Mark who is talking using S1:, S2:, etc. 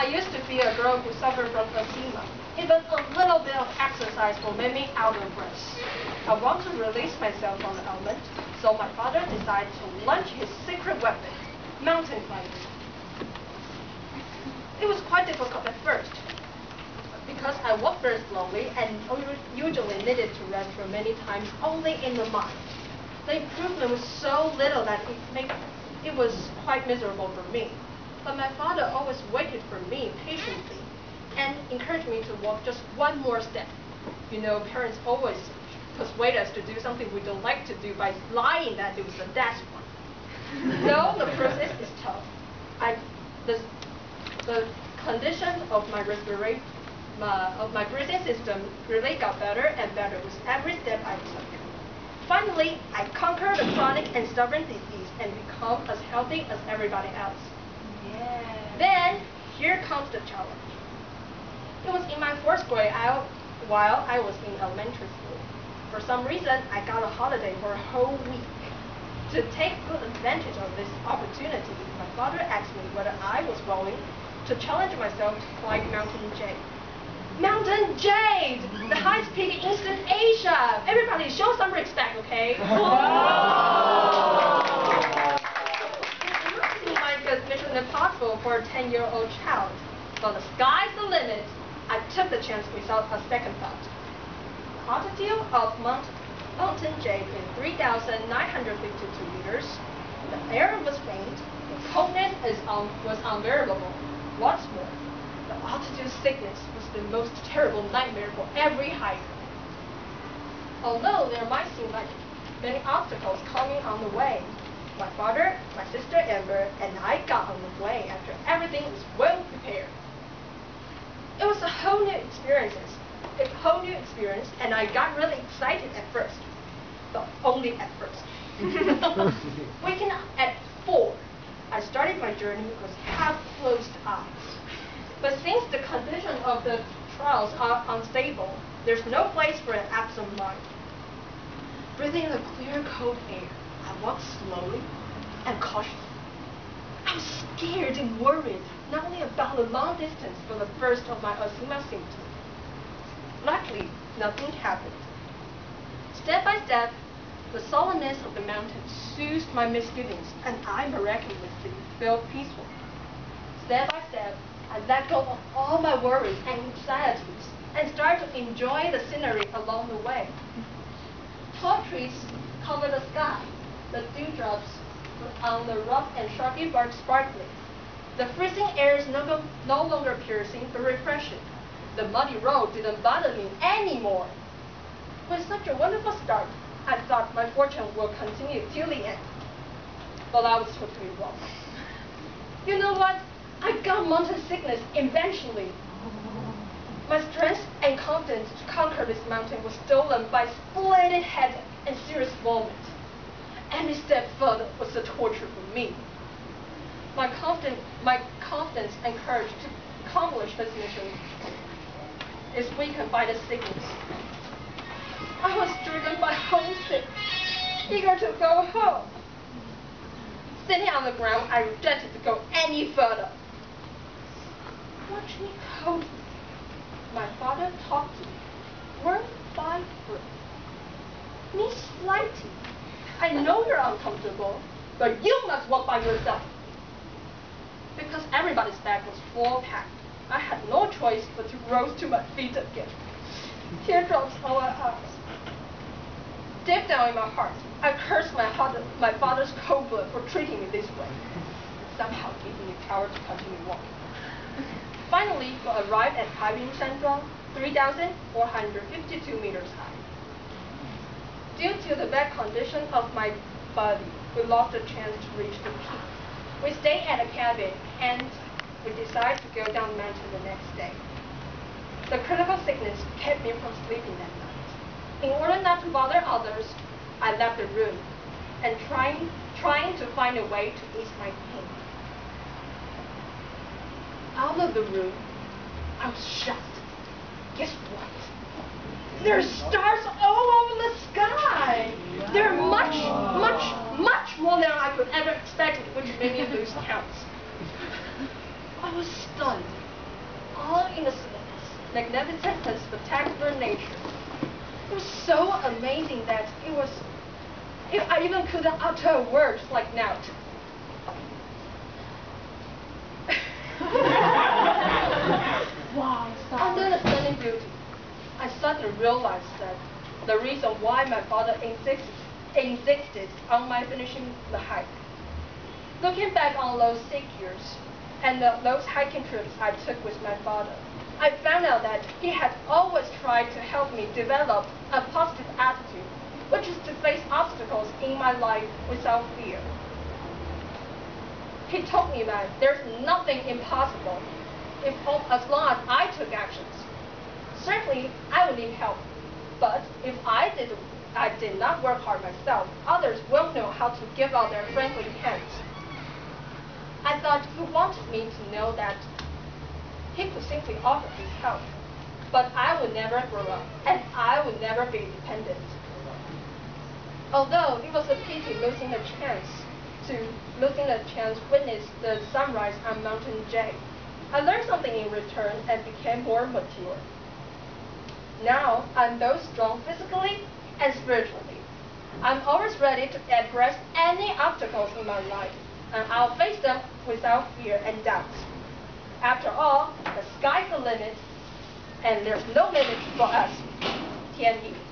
S1: I used to be a girl who suffered from eczema. Even a little bit of exercise will make me out of breath. I want to release myself from the element, so my father decided to launch his secret weapon, mountain climbing. It was quite difficult at first, because I walked very slowly and usually needed to run for many times only in the mud. The improvement was so little that it was quite miserable for me. But my father always waited for me patiently and encouraged me to walk just one more step. You know, parents always persuade us to do something we don't like to do by lying that it was the best one. No, the process is tough. The condition of my breathing system really got better and better with every step I took. Finally, I conquered the chronic and stubborn disease and become as healthy as everybody else. Yeah. Then, here comes the challenge. It was in my 4th grade while I was in elementary school. For some reason, I got a holiday for a whole week. To take good advantage of this opportunity, my father asked me whether I was willing to challenge myself to climb Mountain Jade. Mountain Jade! The highest peak in Eastern Asia! Everybody show some respect, okay? It must seem like a mission impossible for a 10-year-old child. But the sky's the limit. I took the chance without a second thought. The altitude of Mountain Jade is 3,952 meters. The air was faint. The coldness was unbearable. What's more, the altitude sickness was the most terrible nightmare for every hiker. Although there might seem like many obstacles coming on the way, my father, my sister Amber, and I got on the way after everything was well prepared. It was a whole new experience, and I got really excited at first, but only at first. Waking up at 4, I started my journey with half-closed eyes. But since the condition of the trails are unstable, there's no place for an absent mind. Breathing the clear, cold air, I walked slowly and cautiously. I was scared and worried, not only about the long distance, but the first of my eczema symptoms. Luckily, nothing happened. Step by step, the sullenness of the mountain soothed my misgivings, and I miraculously felt peaceful. Step by step, I let go of all my worries and anxieties and started to enjoy the scenery along the way. Tall trees cover the sky. The dewdrops on the rough and sharply bark sparkling. The freezing air is no longer piercing but refreshing. The muddy road didn't bother me anymore. With such a wonderful start, I thought my fortune would continue till the end. But I was totally wrong. You know what? I got mountain sickness eventually. My strength and confidence to conquer this mountain was stolen by splendid headache and serious vomit. Any step further was a torture for me. My confidence and courage to accomplish this mission is weakened by the sickness. I was driven by homesick, eager to go home. Sitting on the ground, I rejected to go any further. Watch me coldly. My father talked to me, word by word. Me slighting. I know you're uncomfortable, but you must walk by yourself. Because everybody's bag was full packed, I had no choice but to rose to my feet again. Teardrops on my eyes. Deep down in my heart, I cursed my father's cold blood for treating me this way, somehow giving me power to continue walking. Finally, we arrived at Taiping Shanzhuang, 3,452 meters high. Due to the bad condition of my body, we lost the chance to reach the peak. We stayed at a cabin and we decided to go down the mountain the next day. The critical sickness kept me from sleeping that night. In order not to bother others, I left the room and trying to find a way to ease my pain. Out of the room, I was shocked. Guess what? There are stars all over the sky. There are much more than I could ever expect, which made me lose count. I was stunned. all in its magnificent and spectacular nature. It was so amazing that I even couldn't utter a word like now.
S2: Wow,
S1: Under the stunning beauty, I suddenly realized that the reason why my father insisted on my finishing the hike. Looking back on those 6 years and those hiking trips I took with my father, I found out that he had always tried to help me develop a positive attitude, which is to face obstacles in my life without fear. He told me that there's nothing impossible as long as I took actions. Certainly, I would need help, but if I did not work hard myself, others won't know how to give out their friendly hands. I thought he wanted me to know that he could simply offer his help, but I would never grow up, and I would never be independent. Although it was a pity losing the chance to witness the sunrise on Mountain J, I learned something in return and became more mature. Now, I'm both strong physically and spiritually. I'm always ready to address any obstacles in my life, and I'll face them without fear and doubt. After all, the sky's the limit, and there's no limit for us. 天意。